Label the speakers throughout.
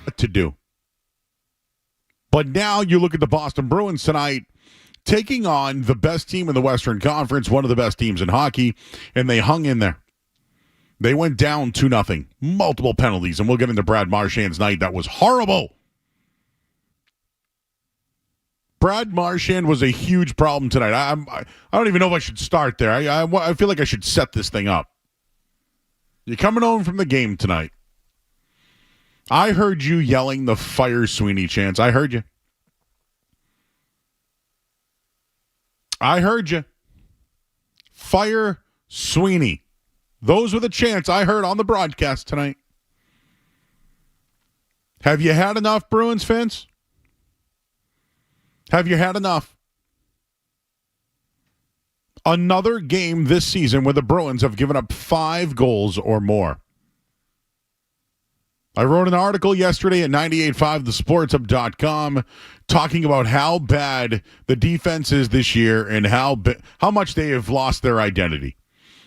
Speaker 1: what to do. But now you look at the Boston Bruins tonight, taking on the best team in the Western Conference, one of the best teams in hockey, and they hung in there. They went down 2-0, multiple penalties, and we'll get into Brad Marchand's night. That was horrible. Brad Marchand was a huge problem tonight. I don't even know if I should start there. I feel like I should set this thing up. You're coming home from the game tonight. I heard you yelling the fire Sweeney chants. I heard you. I heard you. Fire Sweeney. Those were the chants I heard on the broadcast tonight. Have you had enough, Bruins fans? Have you had enough? Another game this season where the Bruins have given up 5 goals or more. I wrote an article yesterday at 985thesportshub.com talking about how bad the defense is this year and how much they have lost their identity.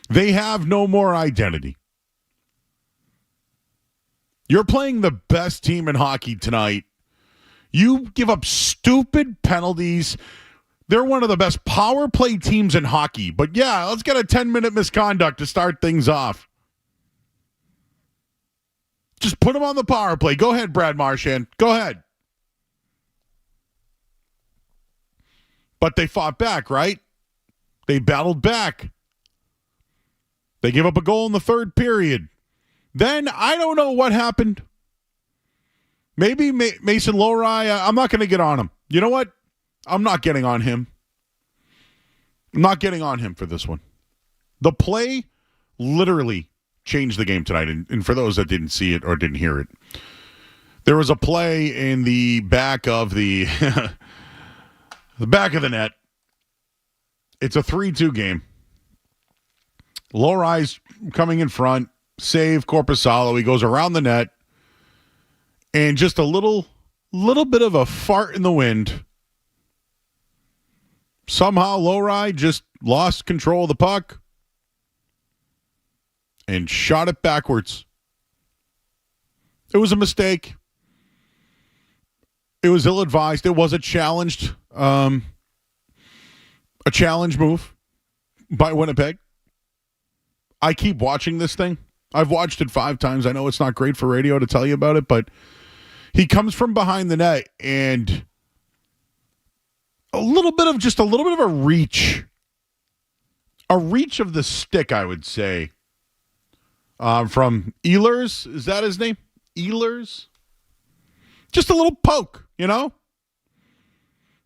Speaker 1: They have no more identity. You're playing the best team in hockey tonight. You give up stupid penalties. They're one of the best power play teams in hockey. But yeah, let's get a 10-minute misconduct to start things off. Just put them on the power play. Go ahead, Brad Marchand. Go ahead. But they fought back, right? They battled back. They gave up a goal in the third period. Then, I don't know what happened. Maybe Mason Lowry, I'm not going to get on him. You know what? I'm not getting on him. I'm not getting on him for this one. The play literally changed the game tonight. And for those that didn't see it or didn't hear it, there was a play in the back of the the back of the net. It's a 3-2 game. Lowry's coming in front. Save Korpisalo. He goes around the net. And just a little bit of a fart in the wind. Somehow Lowry just lost control of the puck and shot it backwards. It was a mistake. It was ill-advised. It was a challenge move by Winnipeg. I keep watching this thing. I've watched it 5 times. I know it's not great for radio to tell you about it, but he comes from behind the net and a little bit of a reach. A reach of the stick, I would say. From Ehlers. Is that his name? Ehlers? Just a little poke, you know?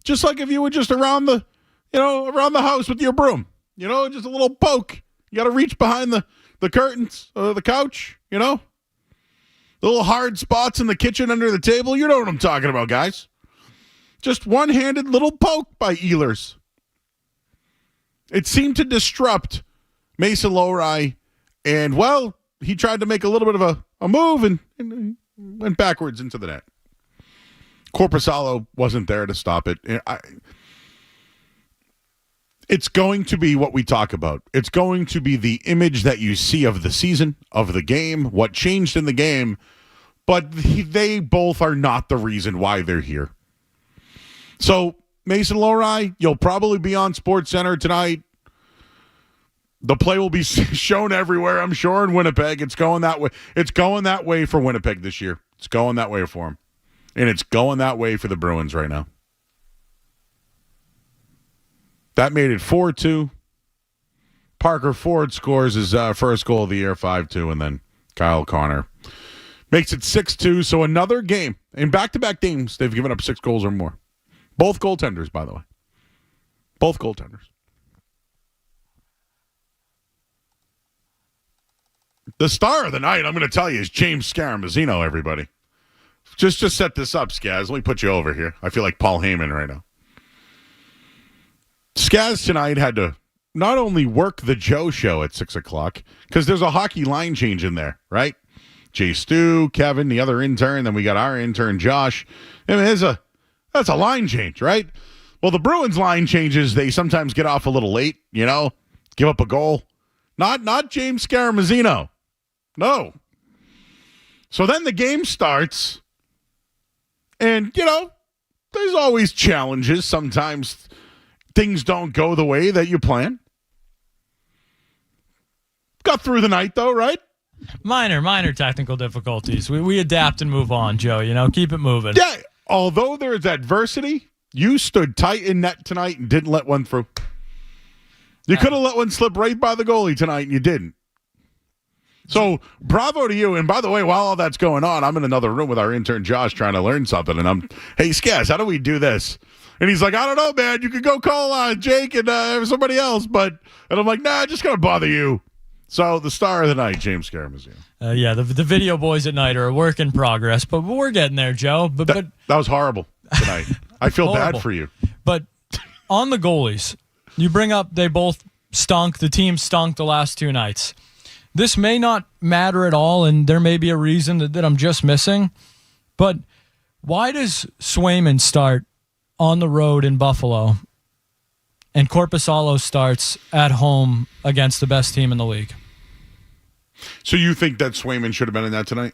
Speaker 1: Just like if you were just around the house with your broom. You know, just a little poke. You got to reach behind the curtains, the couch, you know? The little hard spots in the kitchen under the table. You know what I'm talking about, guys. Just one-handed little poke by Ehlers. It seemed to disrupt Mason Lowry. And, well, he tried to make a little bit of a move and went backwards into the net. Korpisalo wasn't there to stop it. It's going to be what we talk about. It's going to be the image that you see of the season, of the game, what changed in the game. But they both are not the reason why they're here. So, Mason Lowry, you'll probably be on SportsCenter tonight. The play will be shown everywhere, I'm sure, in Winnipeg. It's going that way. It's going that way for Winnipeg this year. It's going that way for them. And it's going that way for the Bruins right now. That made it 4-2. Parker Ford scores his first goal of the year, 5-2, and then Kyle Connor makes it 6-2. So another game. In back-to-back games, they've given up 6 goals or more. Both goaltenders, by the way. Both goaltenders. The star of the night, I'm going to tell you, is James Scaramuzino, everybody. Just set this up, Skaz. Let me put you over here. I feel like Paul Heyman right now. Skaz tonight had to not only work the Joe show at 6 o'clock, because there's a hockey line change in there, right? Jay Stu, Kevin, the other intern, then we got our intern, Josh. I mean, that's a line change, right? Well, the Bruins line changes, they sometimes get off a little late, you know, give up a goal. Not James Scaramuzino. No. So then the game starts, And, there's always challenges. Sometimes things don't go the way that you plan. Got through the night, though, right?
Speaker 2: Minor technical difficulties. We adapt and move on, Joe. Keep it moving.
Speaker 1: Yeah, although there's adversity, you stood tight in net tonight and didn't let one through. You could have let one slip right by the goalie tonight, and you didn't. So, bravo to you. And by the way, while all that's going on, I'm in another room with our intern Josh trying to learn something. And hey, Skaz, how do we do this? And he's like, I don't know, man. You could go call Jake and somebody else. And I'm like, nah, just going to bother you. So, the star of the night, James Karamazine.
Speaker 2: The video boys at night are a work in progress, but we're getting there, Joe. But
Speaker 1: that was horrible tonight. I feel bad for you.
Speaker 2: But on the goalies, you bring up they both stunk. The team stunk the last 2 nights. This may not matter at all, and there may be a reason that I'm just missing. But why does Swayman start on the road in Buffalo and Korpisalo starts at home against the best team in the league?
Speaker 1: So you think that Swayman should have been in that tonight?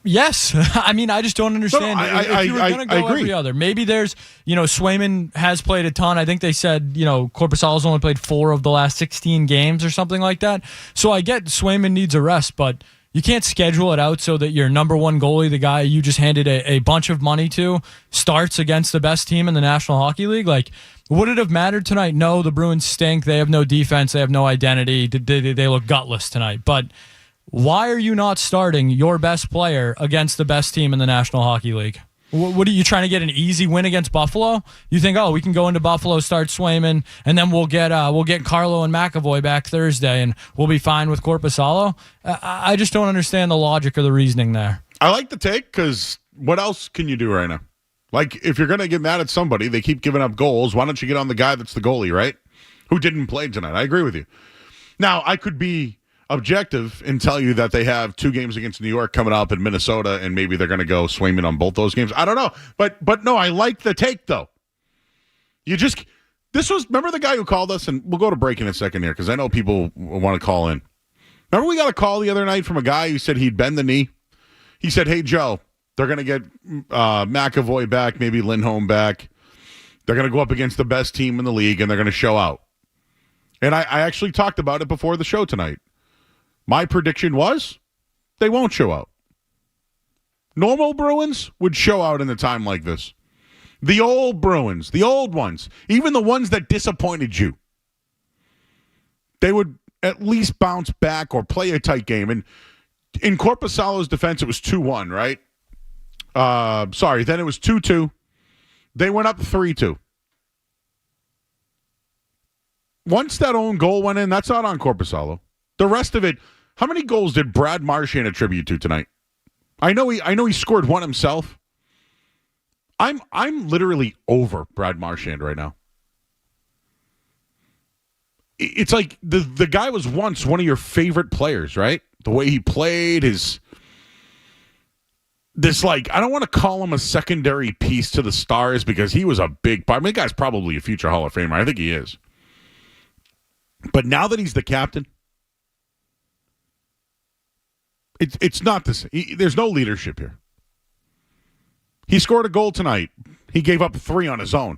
Speaker 2: Yes. I mean, I just don't understand. If you were going to go every other, maybe there's, Swayman has played a ton. I think they said, Korpisalo's only played 4 of the last 16 games or something like that. So I get Swayman needs a rest, but you can't schedule it out so that your number one goalie, the guy you just handed a bunch of money to, starts against the best team in the National Hockey League. Like, would it have mattered tonight? No, the Bruins stink. They have no defense. They have no identity. They look gutless tonight. But why are you not starting your best player against the best team in the National Hockey League? What are you trying to get an easy win against Buffalo? You think, we can go into Buffalo, start Swayman, and then we'll get Carlo and McAvoy back Thursday, and we'll be fine with Korpisalo? I just don't understand the logic or the reasoning there.
Speaker 1: I like the take because what else can you do right now? Like, if you're going to get mad at somebody, they keep giving up goals. Why don't you get on the guy that's the goalie, right? Who didn't play tonight. I agree with you. Now, I could be objective and tell you that they have 2 games against New York coming up in Minnesota, and maybe they're going to go Swayman on both those games. I don't know. But no, I like the take, though. Remember the guy who called us, and we'll go to break in a second here because I know people want to call in. Remember we got a call the other night from a guy who said he'd bend the knee? He said, hey, Joe, they're going to get McAvoy back, maybe Lindholm back. They're going to go up against the best team in the league, and they're going to show out. And I actually talked about it before the show tonight. My prediction was they won't show out. Normal Bruins would show out in a time like this. The old Bruins, the old ones, even the ones that disappointed you, they would at least bounce back or play a tight game. And in Korpisalo's defense, it was 2-1, right? Then it was 2-2. They went up 3-2. Once that own goal went in, that's not on Korpisalo. The rest of it, how many goals did Brad Marchand attribute to tonight? I know he scored one himself. I'm literally over Brad Marchand right now. It's like the guy was once one of your favorite players, right? The way he played, I don't want to call him a secondary piece to the Stars because he was a big part. I mean, the guy's probably a future Hall of Famer. I think he is. But now that he's the captain, it's not the same. There's no leadership here. He scored a goal tonight. He gave up 3 on his own.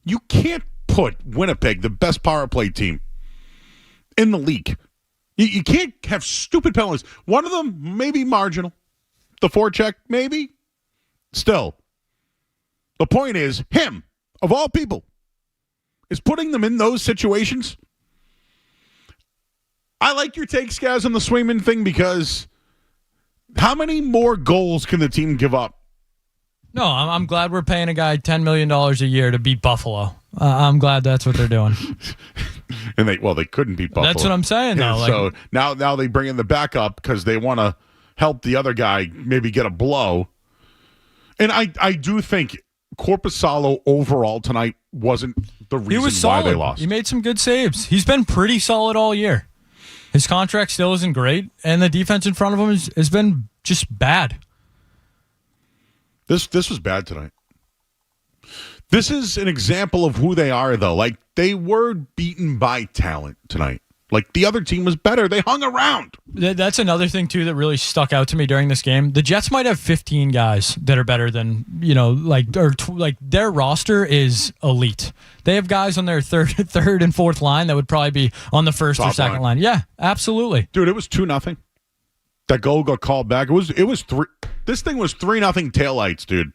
Speaker 1: You can't put Winnipeg, the best power play team in the league. You can't have stupid penalties. One of them maybe marginal. The forecheck, maybe. Still, the point is, him, of all people, is putting them in those situations. I like your take, Skaz, on the Swayman thing because how many more goals can the team give up?
Speaker 2: No, I'm glad we're paying a guy $10 million a year to beat Buffalo. I'm glad that's what they're doing.
Speaker 1: And they couldn't beat Buffalo.
Speaker 2: That's what I'm saying, though.
Speaker 1: So now they bring in the backup because they want to help the other guy maybe get a blow. And I do think Korpisalo overall tonight wasn't the reason why they lost.
Speaker 2: He made some good saves. He's been pretty solid all year. His contract still isn't great, and the defense in front of him has been just bad.
Speaker 1: This was bad tonight. This is an example of who they are, though. Like, they were beaten by talent tonight. Like, the other team was better. They hung around.
Speaker 2: That's another thing, too, that really stuck out to me during this game. The Jets might have 15 guys that are better than, their roster is elite. They have guys on their third and fourth line that would probably be on the first or second line. Yeah, absolutely.
Speaker 1: Dude, it was 2-0. That goal got called back. It was 3. This thing was 3-0 taillights, dude.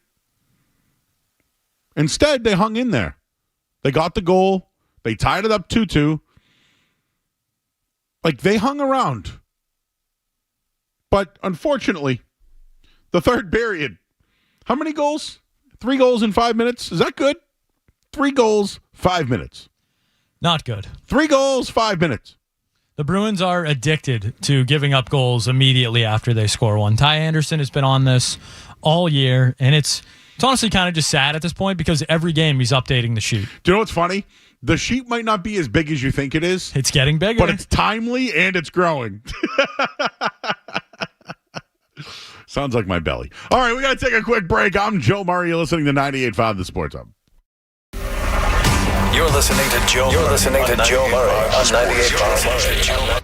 Speaker 1: Instead, they hung in there. They got the goal. They tied it up 2-2. Like, they hung around. But unfortunately, the third period, how many goals? 3 goals in 5 minutes? Is that good? 3 goals, 5 minutes.
Speaker 2: Not good.
Speaker 1: 3 goals, 5 minutes.
Speaker 2: The Bruins are addicted to giving up goals immediately after they score one. Ty Anderson has been on this all year, and it's honestly kind of just sad at this point because every game he's updating the sheet.
Speaker 1: Do you know what's funny? The sheet might not be as big as you think it is.
Speaker 2: It's getting bigger.
Speaker 1: But it's timely and it's growing. Sounds like my belly. All right, we got to take a quick break. I'm Joe Murray. You're listening to 98.5 The Sports Hub.
Speaker 3: You're listening to Joe Murray on 98.5.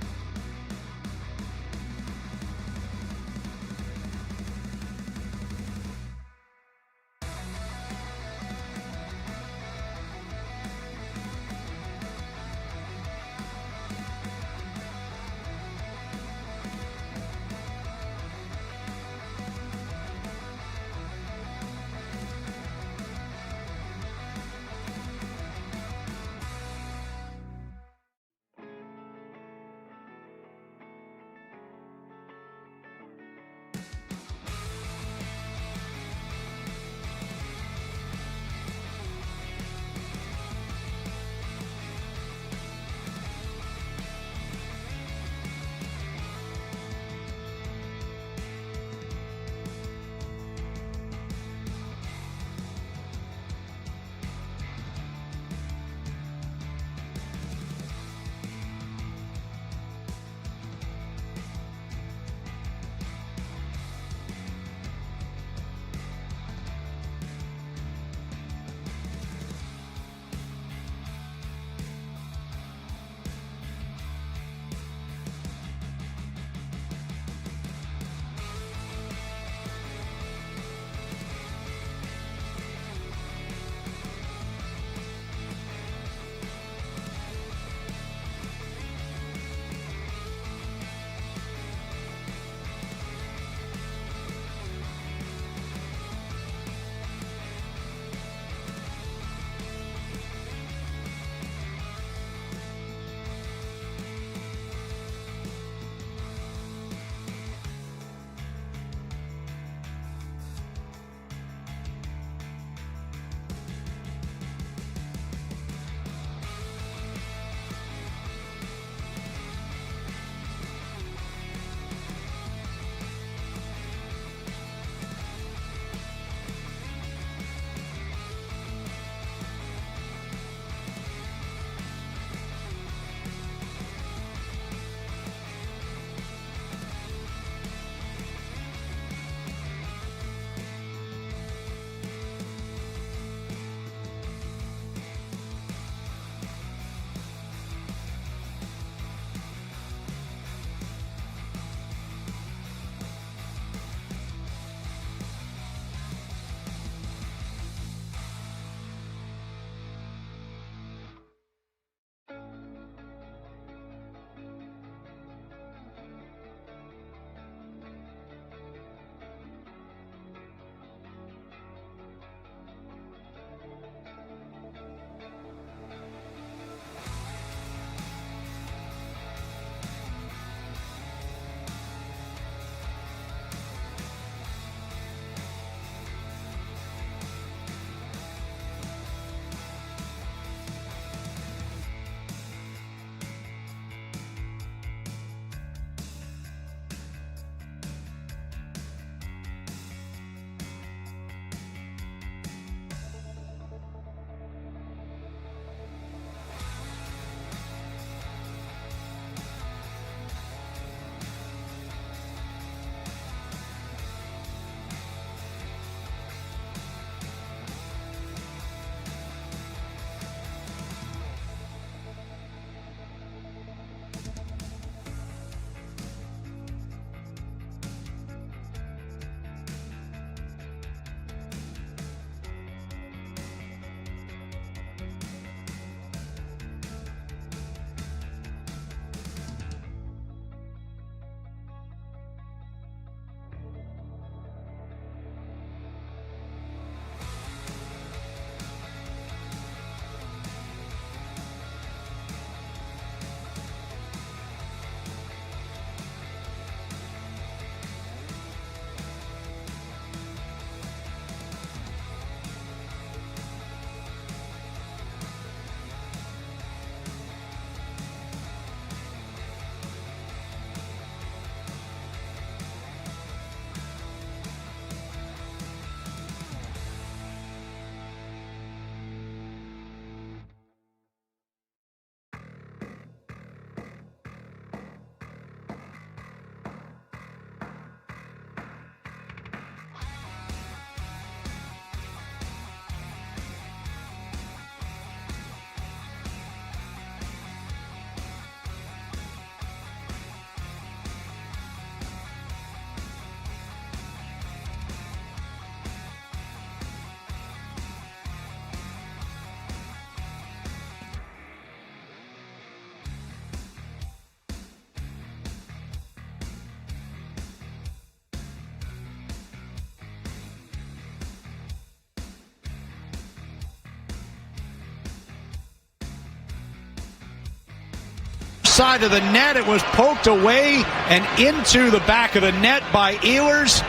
Speaker 4: side of the net. It was poked away and into the back of the net by Ehlers,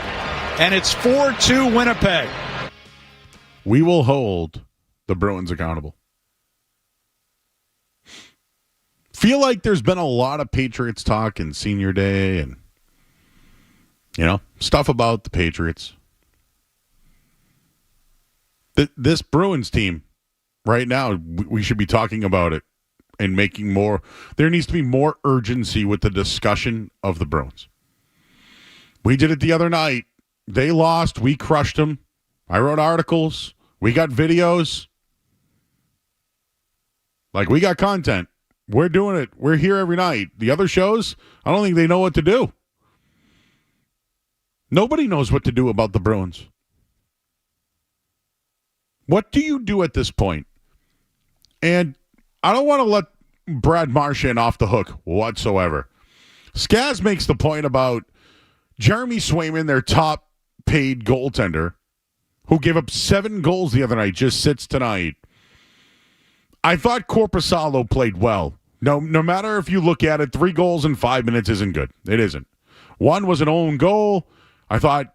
Speaker 4: and it's 4-2 Winnipeg.
Speaker 1: We will hold the Bruins accountable. Feel like there's been a lot of Patriots talk in Senior Day and, stuff about the Patriots. This Bruins team, right now, we should be talking about it and making more. There needs to be more urgency with the discussion of the Bruins. We did it the other night. They lost. We crushed them. I wrote articles. We got videos. We got content. We're doing it. We're here every night. The other shows, I don't think they know what to do. Nobody knows what to do about the Bruins. What do you do at this point? And I don't want to let Brad Marchand off the hook whatsoever. Skaz makes the point about Jeremy Sweeney, their top-paid goaltender, who gave up 7 goals the other night, just sits tonight. I thought Korpisalo played well. No matter if you look at it, 3 goals in 5 minutes isn't good. It isn't. 1 was an own goal. I thought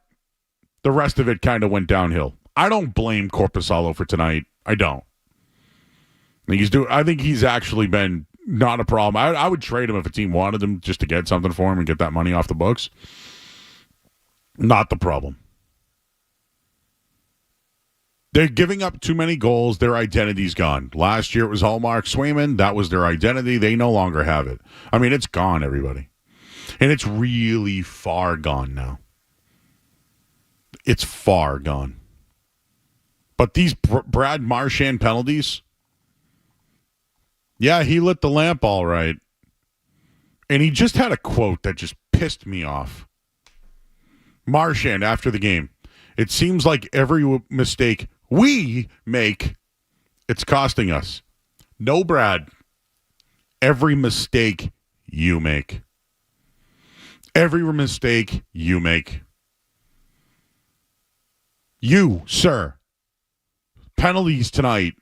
Speaker 1: the rest of it kind of went downhill. I don't blame Korpisalo for tonight. I don't. I think he's actually been not a problem. I would trade him if a team wanted him just to get something for him and get that money off the books. Not the problem. They're giving up too many goals. Their identity's gone. Last year it was Hallmark Swayman. That was their identity. They no longer have it. I mean, it's gone, everybody. And it's really far gone now. It's far gone. But these Brad Marchand penalties, yeah, he lit the lamp all right. And he just had a quote that just pissed me off. Marchand, after the game, it seems like every mistake we make, it's costing us. No, Brad. Every mistake you make. Every mistake you make. You, sir, penalties tonight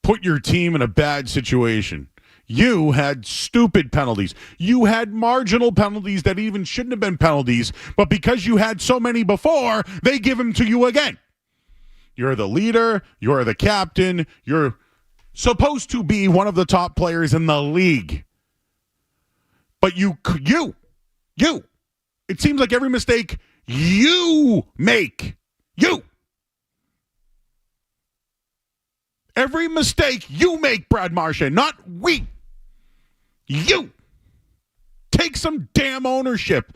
Speaker 1: put your team in a bad situation. You had stupid penalties. You had marginal penalties that even shouldn't have been penalties, but because you had so many before, they give them to you again. You're the leader. You're the captain. You're supposed to be one of the top players in the league. But you, it seems like every mistake you make, every mistake you make, Brad Marchand, not we. You. Take some damn ownership.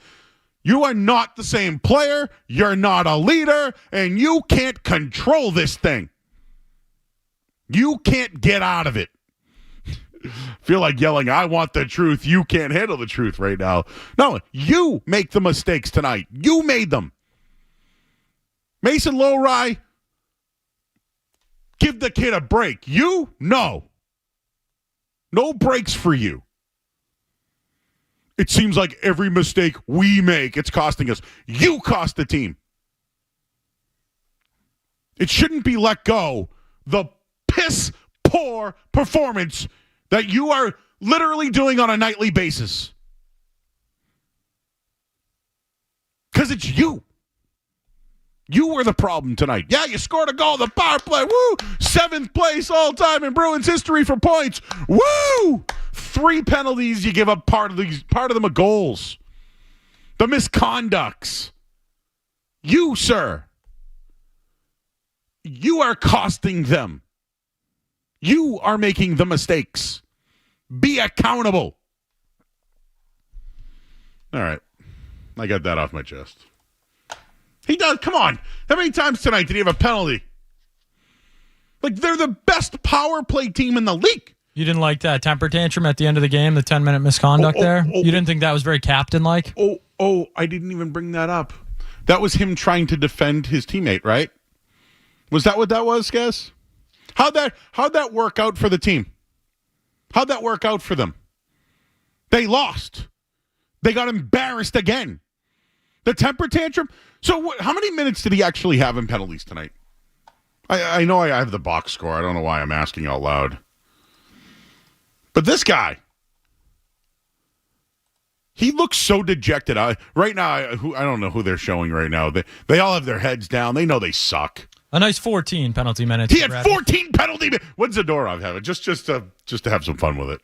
Speaker 1: You are not the same player. You're not a leader. And you can't control this thing. You can't get out of it. Feel like yelling, I want the truth. You can't handle the truth right now. No, you make the mistakes tonight. You made them. Mason Lowry, give the kid a break. You? No. No breaks for you. It seems like every mistake we make, it's costing us. You cost the team. It shouldn't be let go. The piss-poor performance that you are literally doing on a nightly basis. Because it's you. You were the problem tonight. Yeah, you scored a goal, the power play. Woo! 7th place all time in Bruins history for points. Woo! 3 penalties, you give up part of them are goals. The misconducts. You, sir. You are costing them. You are making the mistakes. Be accountable. All right. I got that off my chest. He does. Come on. How many times tonight did he have a penalty? They're the best power play team in the league.
Speaker 2: You didn't like that temper tantrum at the end of the game, the 10-minute misconduct there? You didn't think that was very captain-like?
Speaker 1: I didn't even bring that up. That was him trying to defend his teammate, right? Was that what that was, Skaz? How'd that work out for the team? How'd that work out for them? They lost. They got embarrassed again. The temper tantrum. So how many minutes did he actually have in penalties tonight? I know I have the box score. I don't know why I'm asking out loud. But this guy, He looks so dejected. Right now, I don't know who they're showing right now. They all have their heads down. They know they suck.
Speaker 2: A nice 14 penalty minutes.
Speaker 1: He had 14 penalty minutes. What's Zadorov have? Just to have some fun with it.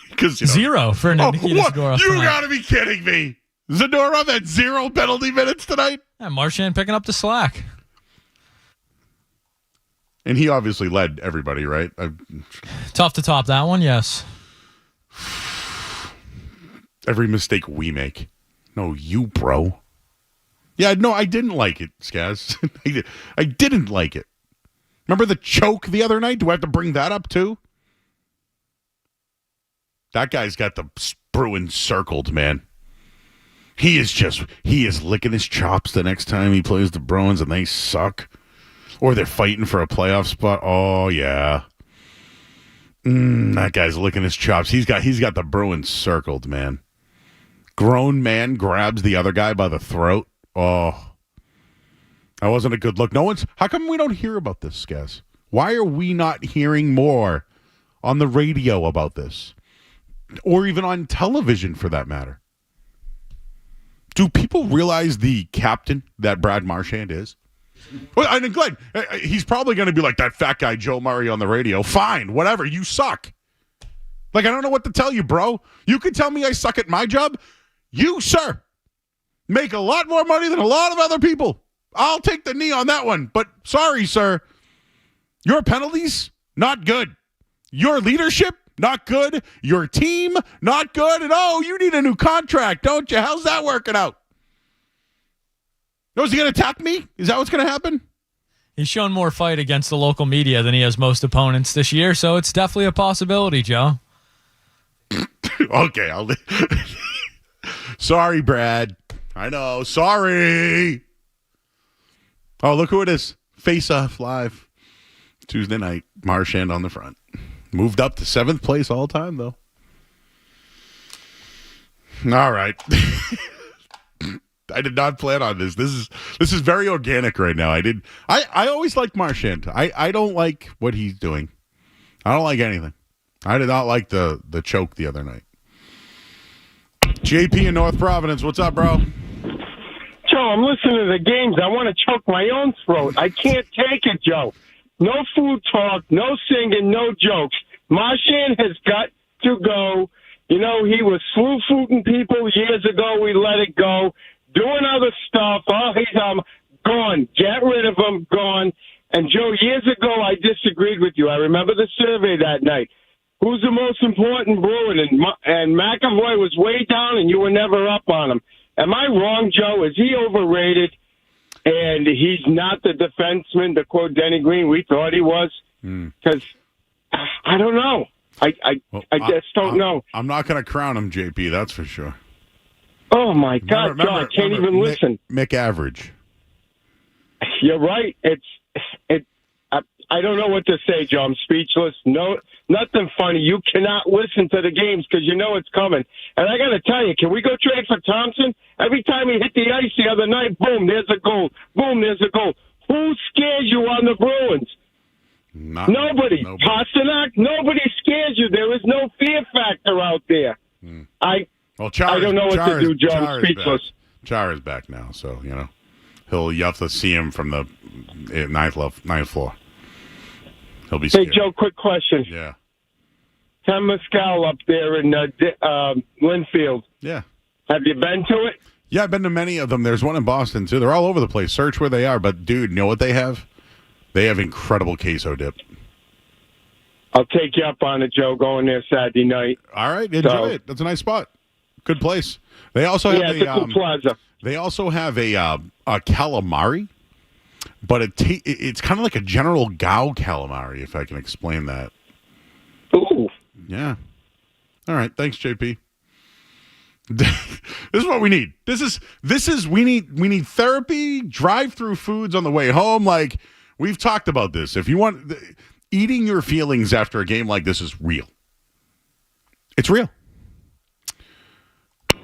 Speaker 1: Because
Speaker 2: 0 for Nikita Zadorov.
Speaker 1: You got to be kidding me. Zadorov had 0 penalty minutes tonight.
Speaker 2: Yeah, Marchand picking up the slack.
Speaker 1: And he obviously led everybody, right?
Speaker 2: Tough to top that one, yes.
Speaker 1: Every mistake we make. No, you, bro. Yeah, no, I didn't like it, Skaz. I didn't like it. Remember the choke the other night? Do I have to bring that up too? That guy's got the Bruins circled, man. He is licking his chops the next time he plays the Bruins and they suck. Or they're fighting for a playoff spot. Oh, yeah. That guy's licking his chops. He's got the Bruins circled, man. Grown man grabs the other guy by the throat. Oh. That wasn't a good look. How come we don't hear about this, Skaz? Why are we not hearing more on the radio about this? Or even on television, for that matter? Do people realize the captain that Brad Marchand is? Well, and Glenn, he's probably going to be like that fat guy Joe Murray on the radio. Fine, whatever. You suck. Like, I don't know what to tell you, bro. You can tell me I suck at my job. You, sir, make a lot more money than a lot of other people. I'll take the knee on that one. But sorry, sir. Your penalties, not good. Your leadership, not good. Your team, not good. And you need a new contract, don't you? How's that working out? Is he going to attack me? Is that what's going to happen?
Speaker 2: He's shown more fight against the local media than he has most opponents this year, so it's definitely a possibility, Joe.
Speaker 1: Okay, sorry, Brad. I know. Sorry. Oh, look who it is. Face Off Live. Tuesday night. Marchand on the front. Moved up to 7th place all time, though. All right. I did not plan on this. This is very organic right now. I always like Marchand. I don't like what he's doing. I don't like anything. I did not like the choke the other night. JP in North Providence, what's up, bro?
Speaker 5: Joe, I'm listening to the games. I want to choke my own throat. I can't take it, Joe. No food talk, no singing, no jokes. Marchand has got to go. You know, he was slew-footing people years ago. We let it go. Doing other stuff. Oh, he's gone. Get rid of him. Gone. And, Joe, years ago, I disagreed with you. I remember the survey that night. Who's the most important Bruin? And McAvoy was way down, and you were never up on him. Am I wrong, Joe? Is he overrated? And he's not the defenseman, to quote Denny Green, we thought he was? Because I don't know. I just don't know.
Speaker 1: I'm not going to crown him, JP, that's for sure.
Speaker 5: Oh, my God, Joe, I can't even listen.
Speaker 1: Mick Average.
Speaker 5: You're right. I don't know what to say, Joe. I'm speechless. No, nothing funny. You cannot listen to the games because you know it's coming. And I got to tell you, can we go trade for Thompson? Every time he hit the ice the other night, boom, there's a goal. Boom, there's a goal. Who scares you on the Bruins? Nobody. Pasternak, nobody scares you. There is no fear factor out there. I don't know what to do, Joe. I'm speechless.
Speaker 1: Chara's back now, so, you know. You have to see him from the ninth floor. He'll be scared.
Speaker 5: Hey, Joe, quick question.
Speaker 1: Yeah.
Speaker 5: Tim Mescal up there in Linfield.
Speaker 1: Yeah.
Speaker 5: Have you been to it?
Speaker 1: Yeah, I've been to many of them. There's one in Boston, too. They're all over the place. Search where they are. But, dude, you know what they have? They have incredible queso dip.
Speaker 5: I'll take you up on it, Joe, going there Saturday night.
Speaker 1: All right. Enjoy it. That's a nice spot. Good place. They also have
Speaker 5: it's a cool plaza.
Speaker 1: They also have a calamari, but it's kind of like a General Gao calamari, if I can explain that.
Speaker 5: Ooh.
Speaker 1: Yeah. All right. Thanks, JP. This is what we need. We need therapy, drive-through foods on the way home. Like, we've talked about this. If you want, eating your feelings after a game like this is real. It's real.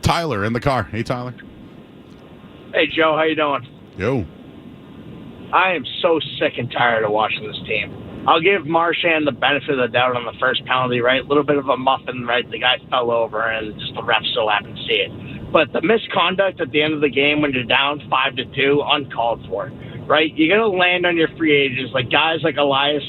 Speaker 1: Tyler in the car. Hey, Tyler.
Speaker 6: Hey, Joe. How you doing?
Speaker 1: Yo.
Speaker 6: I am so sick and tired of watching this team. I'll give Marchand the benefit of the doubt on the first penalty, right? A little bit of a muffin, right? The guy fell over, and just the ref so happened to see it. But the misconduct at the end of the game when you're down 5-2, uncalled for, right? You're going to land on your free agents, like guys like Elias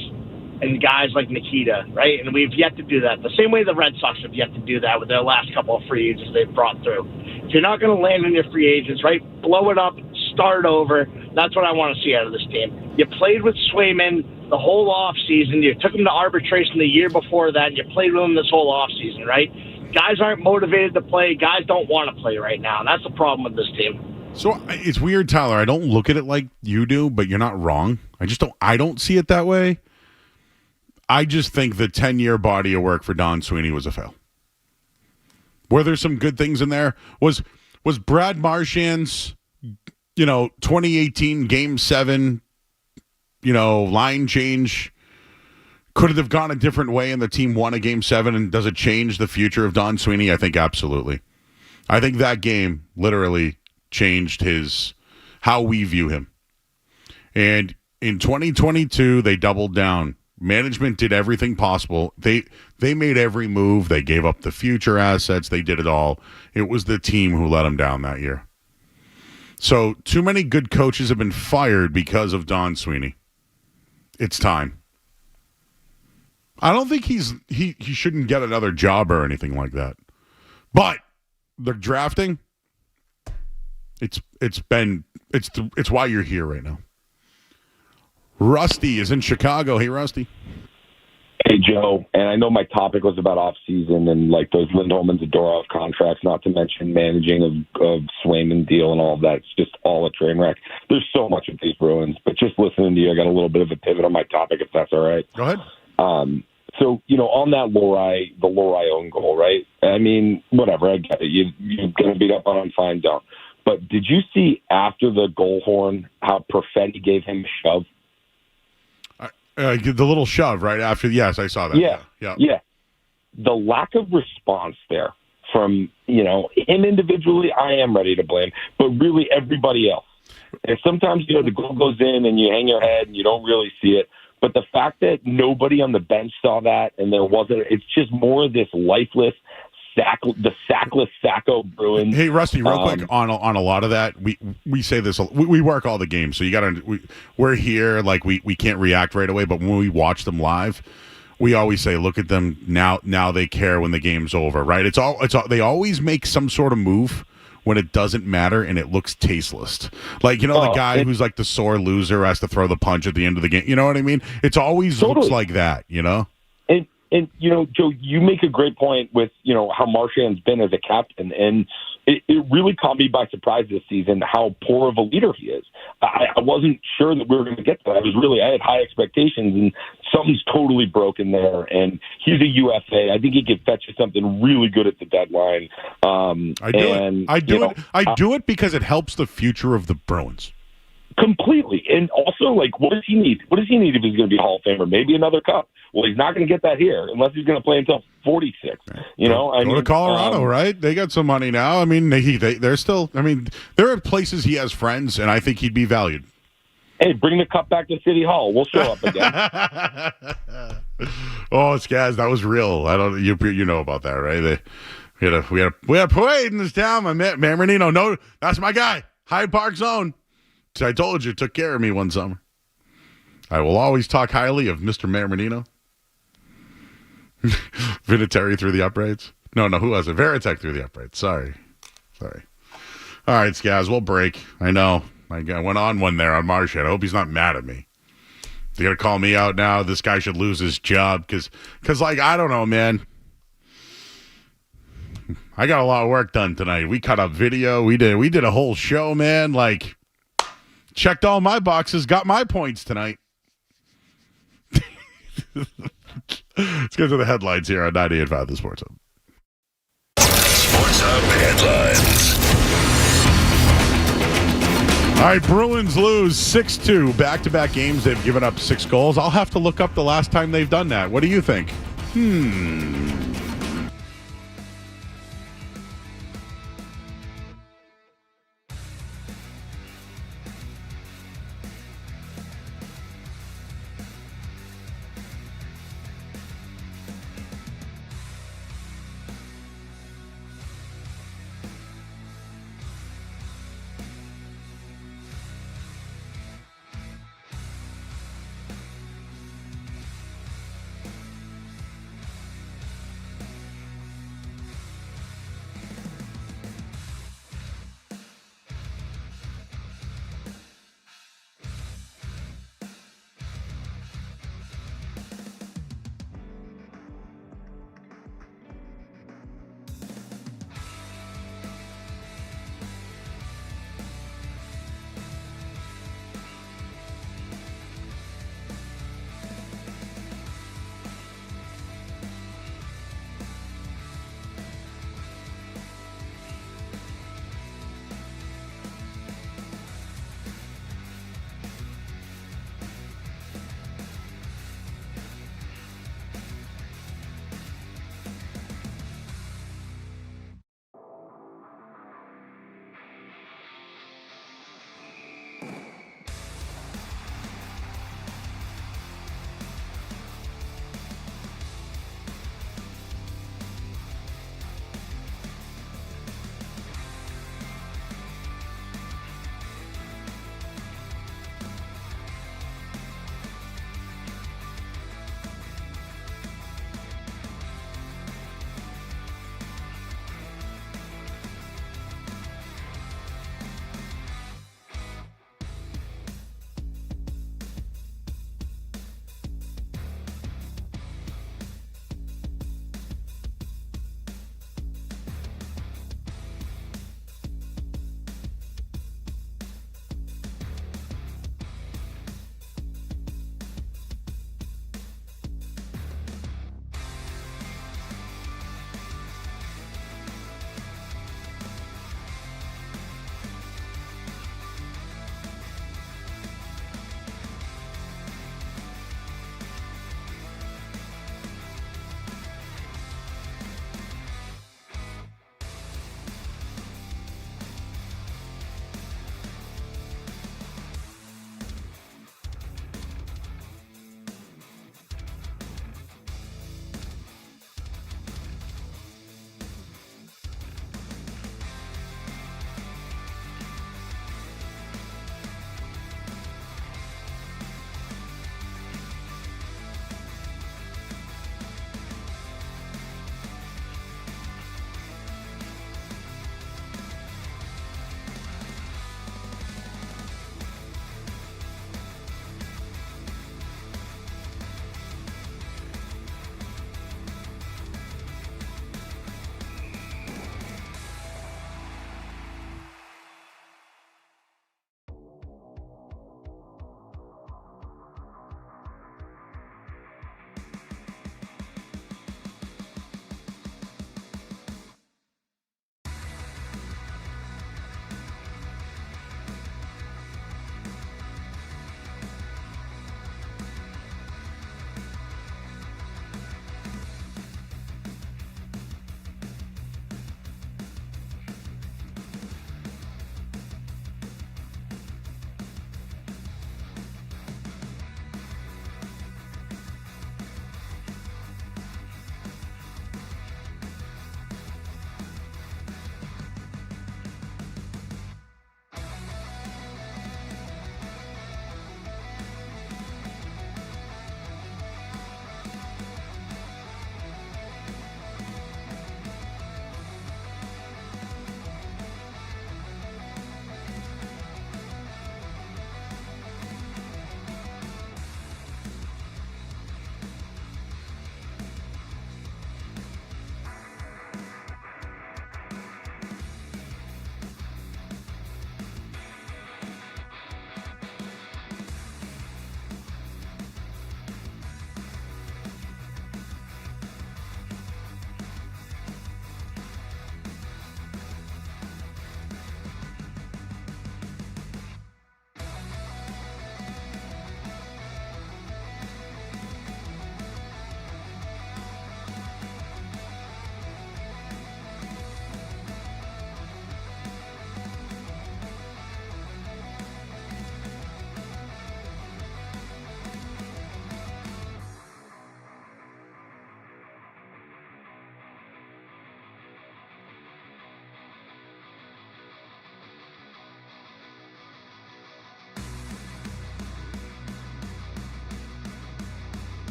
Speaker 6: and guys like Nikita, right? And we've yet to do that. The same way the Red Sox have yet to do that with their last couple of free agents they've brought through. If you're not going to land on your free agents, right, blow it up, start over. That's what I want to see out of this team. You played with Swayman the whole offseason. You took him to arbitration the year before that, and you played with him this whole offseason, right? Guys aren't motivated to play. Guys don't want to play right now, and that's the problem with this team.
Speaker 1: So it's weird, Tyler. I don't look at it like you do, but you're not wrong. I don't see it that way. I just think the 10-year body of work for Don Sweeney was a fail. Were there some good things in there? Was Brad Marchand's 2018 Game 7, line change, could it have gone a different way and the team won a Game 7, and does it change the future of Don Sweeney? I think absolutely. I think that game literally changed how we view him. And in 2022, they doubled down. Management did everything possible. They made every move. They gave up the future assets. They did it all. It was the team who let them down that year. So too many good coaches have been fired because of Don Sweeney. It's time. I don't think he shouldn't get another job or anything like that. But the drafting, it's why you're here right now. Rusty is in Chicago. Hey, Rusty.
Speaker 7: Hey, Joe. And I know my topic was about off-season and like those Lindholm and Zadorov contracts, not to mention managing of Swayman deal and all of that. It's just all a train wreck. There's so much of these Bruins. But just listening to you, I got a little bit of a pivot on my topic, if that's all right.
Speaker 1: Go ahead.
Speaker 7: So, on that the Lohrei own goal, right? I mean, whatever. I get it. You're going to beat up on him, fine, don't. But did you see after the goal horn how Perfetti gave him a shove?
Speaker 1: The little shove right after. Yes, I saw that.
Speaker 7: Yeah. The lack of response there from, him individually, I am ready to blame, but really everybody else. And sometimes, the goal goes in and you hang your head and you don't really see it. But the fact that nobody on the bench saw that and there wasn't, it's just more of this lifeless, sackless Sacco Bruins.
Speaker 1: Hey, Rusty, real quick on a lot of that, we say this, we work all the games, so you got to, we're here, like we can't react right away, but when we watch them live, we always say, look at them now they care when the game's over, right? It's all they always make some sort of move when it doesn't matter and it looks tasteless. Like, the guy who's like the sore loser has to throw the punch at the end of the game. You know what I mean? It's always looks like that,
Speaker 7: And Joe, you make a great point with, how Marchand's been as a captain. And it really caught me by surprise this season how poor of a leader he is. I wasn't sure that we were going to get that. I had high expectations, and something's totally broken there. And he's a UFA. I think he could fetch you something really good at the deadline.
Speaker 1: I do it because it helps the future of the Bruins.
Speaker 7: Completely. And also, what does he need? What does he need if he's going to be a Hall of Famer? Maybe another cup. Well, he's not going to get that here unless he's going to play until 46. Go
Speaker 1: to Colorado, right? They got some money now. I mean, they're still. I mean, there are places he has friends, and I think he'd be valued.
Speaker 7: Hey, bring the cup back to City Hall. We'll show up again.
Speaker 1: Oh, Skaz, that was real. I don't. You know about that, right? We had a parade in this town. My man Marinino. No, that's my guy. Hyde Park Zone. I told you, took care of me one summer. I will always talk highly of Mr. Marinino. Vinatieri through the uprights. No, who was it? Veritek through the uprights. Sorry. All right, Skaz, we'll break. I know. I went on one there on Marchand. I hope he's not mad at me. They're going to call me out now. This guy should lose his job because, I don't know, man. I got a lot of work done tonight. We cut up video. We did a whole show, man. Checked all my boxes. Got my points tonight. Let's go to the headlines here on 98.5 The Sports Hub.
Speaker 3: Sports Hub headlines.
Speaker 1: All right, Bruins lose 6-2. Back-to-back games, they've given up 6 goals. I'll have to look up the last time they've done that. What do you think?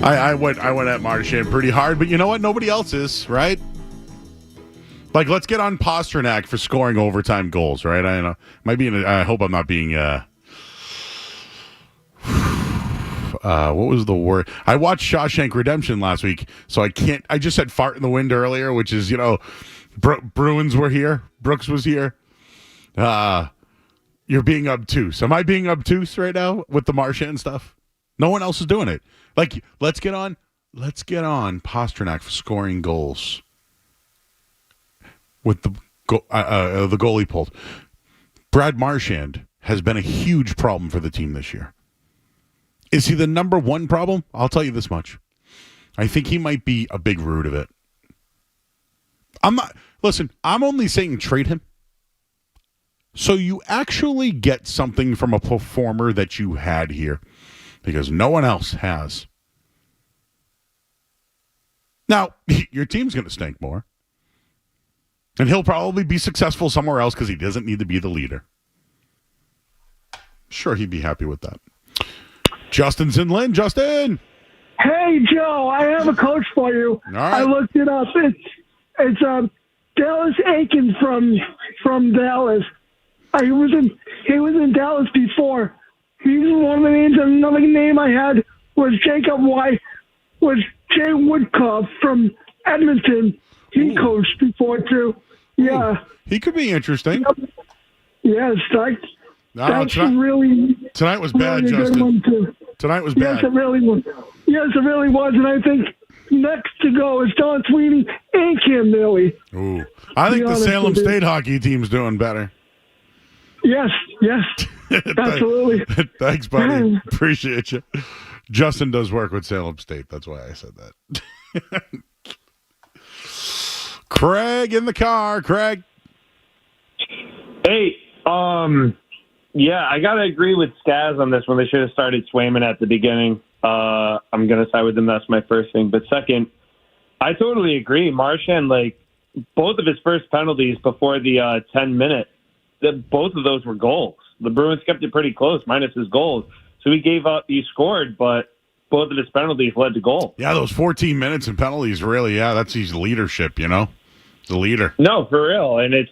Speaker 1: I went at Marchand pretty hard, but you know what? Nobody else is, right? Like, let's get on Pasternak for scoring overtime goals, right? I hope I'm not being what was the word? I watched Shawshank Redemption last week, so I can't. I just said fart in the wind earlier, which is, Bruins were here. Brooks was here. You're being obtuse. Am I being obtuse right now with the Marchand stuff? No one else is doing it. Like, let's get on Pastrnak for scoring goals with the goalie pulled. Brad Marchand has been a huge problem for the team this year. Is he the number one problem? I'll tell you this much. I think he might be a big root of it. I'm only saying trade him so you actually get something from a performer that you had here, because no one else has. Now, your team's going to stink more, and he'll probably be successful somewhere else because he doesn't need to be the leader. Sure, he'd be happy with that. Justin's in Lynn. Justin!
Speaker 8: Hey, Joe, I have a coach for you.
Speaker 1: All right.
Speaker 8: I looked it up. It's Dallas Aiken from Dallas. He was in Dallas before. He's one of the names. Another name I had was Jay Woodcock from Edmonton. He coached before too. Yeah.
Speaker 1: Ooh, he could be interesting.
Speaker 8: Yes,
Speaker 1: tonight was bad,
Speaker 8: really
Speaker 1: Justin.
Speaker 8: Good one too.
Speaker 1: Tonight was bad.
Speaker 8: Yes, it really was. Yes, it really was. And I think next to go is Don Sweeney and Cam Neely.
Speaker 1: Ooh. I think the Salem State hockey team's doing better.
Speaker 8: Yes, absolutely.
Speaker 1: Thanks, buddy. Appreciate you. Justin does work with Salem State. That's why I said that. Craig in the car. Craig.
Speaker 9: Hey, yeah, I got to agree with Skaz on this one. They should have started Swayman at the beginning. I'm going to side with them. That's my first thing. But second, I totally agree. Marchand, both of his first penalties before the 10-minute, both of those were goals. The Bruins kept it pretty close, minus his goals. So he scored, but both of his penalties led to goals.
Speaker 1: Yeah, those 14 minutes in penalties, really, that's his leadership, The leader.
Speaker 9: No, for real. And it's,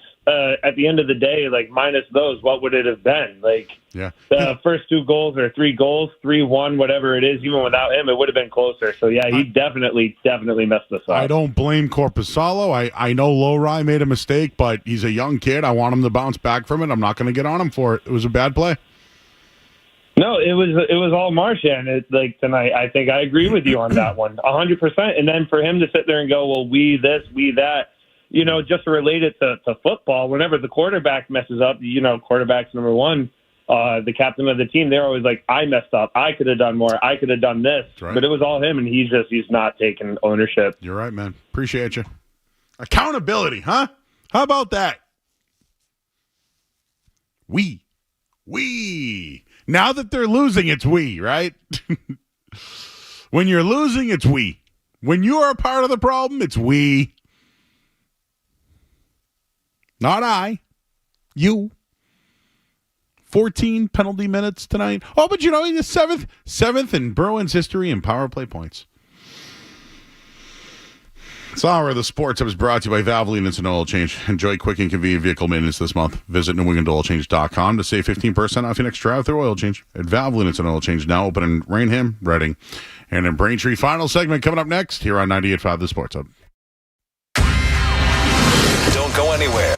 Speaker 9: at the end of the day, minus those, what would it have been? The first two goals or 3 goals, 3-1, whatever it is, even without him, it would have been closer. So, yeah, he definitely messed us up.
Speaker 1: I don't blame Korpisalo. I know Lowry made a mistake, but he's a young kid. I want him to bounce back from it. I'm not going to get on him for it. It was a bad play.
Speaker 9: No, it was all Marchand. Tonight, I think I agree with you on that one, 100%. And then for him to sit there and go, well, we this, we that, just to relate it to football, whenever the quarterback messes up, quarterback's number one, the captain of the team, they're always like, I messed up. I could have done more. I could have done this. Right. But it was all him, and he's not taking ownership.
Speaker 1: You're right, man. Appreciate you. Accountability, huh? How about that? We. Now that they're losing, it's we, right? When you're losing, it's we. When you are a part of the problem, it's we. Not I. You. 14 penalty minutes tonight. Oh, but he's the seventh in Bruins history in power play points. This hour of the sports was brought to you by Valvoline Instant Oil Change. Enjoy quick and convenient vehicle maintenance this month. Visit NewEnglandOilChange.com to save 15% off your next drive-through oil change. At Valvoline Instant Oil Change, now open in Rainham, Reading, and in Braintree. Final segment coming up next here on 98.5 The Sports Hub.
Speaker 3: Don't go anywhere.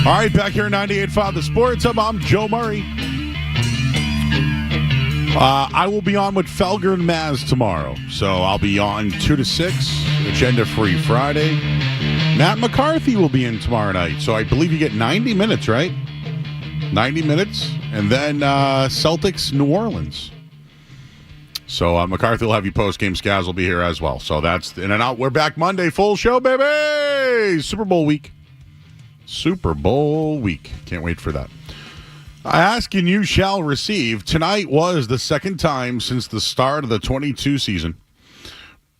Speaker 1: All right, back here at 98.5 The Sports Hub. I'm Joe Murray. I will be on with Felger and Maz tomorrow. So I'll be on 2 to 6, agenda-free Friday. Matt McCarthy will be in tomorrow night. So I believe you get 90 minutes, right? 90 minutes. And then Celtics, New Orleans. So McCarthy will have you post-game. Scaz will be here as well. So that's in and out. We're back Monday. Full show, baby! Super Bowl week. Super Bowl week. Can't wait for that. I ask and you shall receive. Tonight was the second time since the start of the 22 season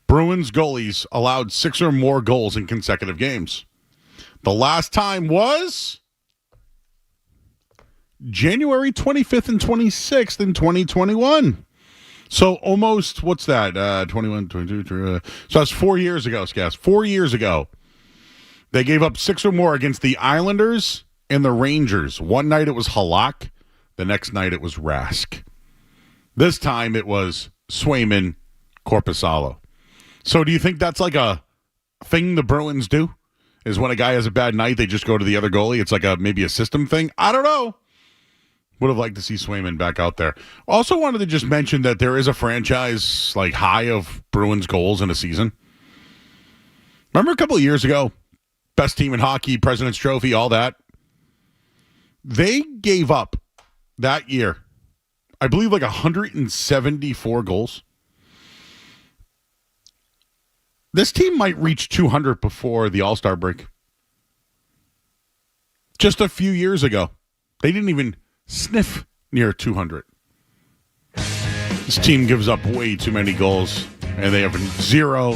Speaker 1: Bruins goalies allowed 6 or more goals in consecutive games. The last time was January 25th and 26th in 2021. So almost, what's that? 21, 22, 23, so that's 4 years ago, Scaz. 4 years ago. They gave up 6 or more against the Islanders and the Rangers. One night it was Halak. The next night it was Rask. This time it was Swayman, Korpisalo. So do you think that's like a thing the Bruins do? Is when a guy has a bad night, they just go to the other goalie? It's like maybe a system thing? I don't know. Would have liked to see Swayman back out there. Also wanted to just mention that there is a franchise like high of Bruins goals in a season. Remember a couple of years ago? Best team in hockey, President's Trophy, all that. They gave up that year, I believe, like 174 goals. This team might reach 200 before the All-Star break. Just a few years ago, they didn't even sniff near 200. This team gives up way too many goals, and they have 0